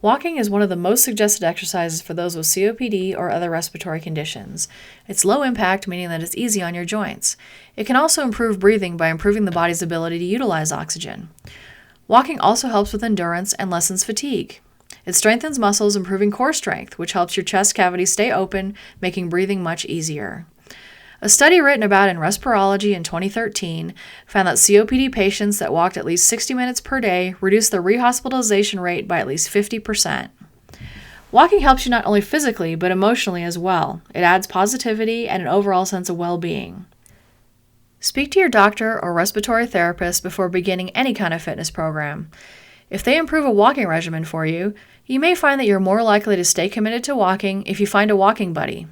Walking is one of the most suggested exercises for those with COPD or other respiratory conditions. It's low impact, meaning that it's easy on your joints. It can also improve breathing by improving the body's ability to utilize oxygen. Walking also helps with endurance and lessens fatigue. It strengthens muscles, improving core strength, which helps your chest cavity stay open, making breathing much easier. A study written about in Respiratory in 2013 found that COPD patients that walked at least 60 minutes per day reduced their rehospitalization rate by at least 50%. Walking helps you not only physically, but emotionally as well. It adds positivity and an overall sense of well-being. Speak to your doctor or respiratory therapist before beginning any kind of fitness program. If they improve a walking regimen for you, you may find that you're more likely to stay committed to walking if you find a walking buddy.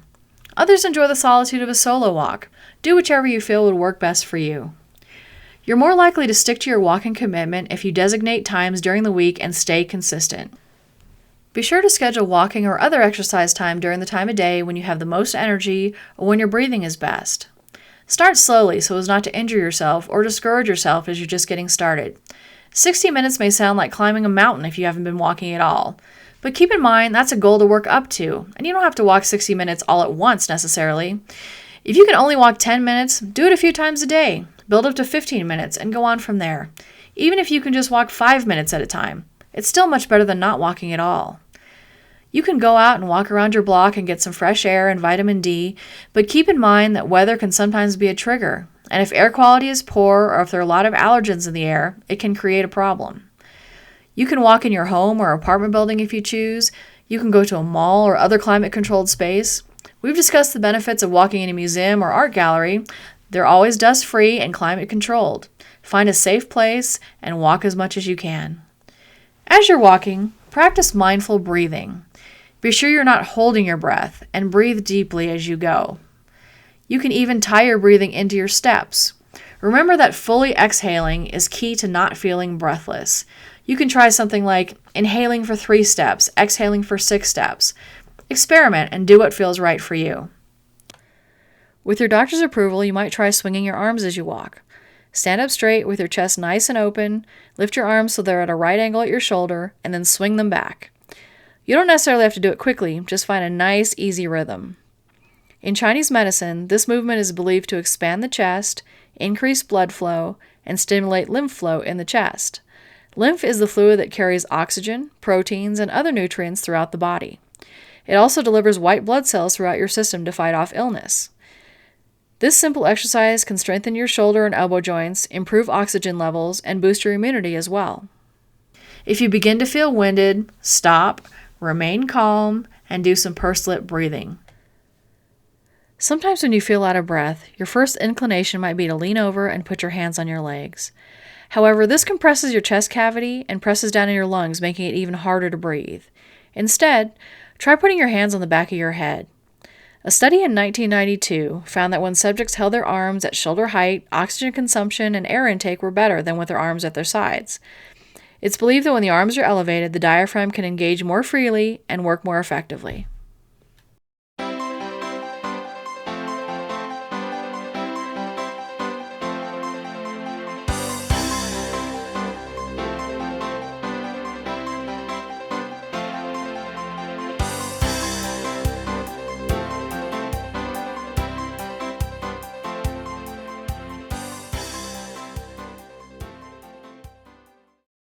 Others enjoy the solitude of a solo walk. Do whichever you feel would work best for you. You're more likely to stick to your walking commitment if you designate times during the week and stay consistent. Be sure to schedule walking or other exercise time during the time of day when you have the most energy or when your breathing is best. Start slowly so as not to injure yourself or discourage yourself as you're just getting started. 60 minutes may sound like climbing a mountain if you haven't been walking at all. But keep in mind, that's a goal to work up to, and you don't have to walk 60 minutes all at once necessarily. If you can only walk 10 minutes, do it a few times a day. Build up to 15 minutes and go on from there. Even if you can just walk 5 minutes at a time, it's still much better than not walking at all. You can go out and walk around your block and get some fresh air and vitamin D, but keep in mind that weather can sometimes be a trigger, and if air quality is poor or if there are a lot of allergens in the air, it can create a problem. You can walk in your home or apartment building if you choose. You can go to a mall or other climate-controlled space. We've discussed the benefits of walking in a museum or art gallery. They're always dust-free and climate-controlled. Find a safe place and walk as much as you can. As you're walking, practice mindful breathing. Be sure you're not holding your breath and breathe deeply as you go. You can even tie your breathing into your steps. Remember that fully exhaling is key to not feeling breathless. You can try something like inhaling for 3 steps, exhaling for 6 steps. Experiment and do what feels right for you. With your doctor's approval, you might try swinging your arms as you walk. Stand up straight with your chest nice and open, lift your arms so they're at a right angle at your shoulder, and then swing them back. You don't necessarily have to do it quickly, just find a nice, easy rhythm. In Chinese medicine, this movement is believed to expand the chest, increase blood flow, and stimulate lymph flow in the chest. Lymph is the fluid that carries oxygen, proteins, and other nutrients throughout the body. It also delivers white blood cells throughout your system to fight off illness. This simple exercise can strengthen your shoulder and elbow joints, improve oxygen levels, and boost your immunity as well. If you begin to feel winded, stop, remain calm, and do some pursed lip breathing. Sometimes when you feel out of breath, your first inclination might be to lean over and put your hands on your legs. However, this compresses your chest cavity and presses down in your lungs, making it even harder to breathe. Instead, try putting your hands on the back of your head. A study in 1992 found that when subjects held their arms at shoulder height, oxygen consumption and air intake were better than with their arms at their sides. It's believed that when the arms are elevated, the diaphragm can engage more freely and work more effectively.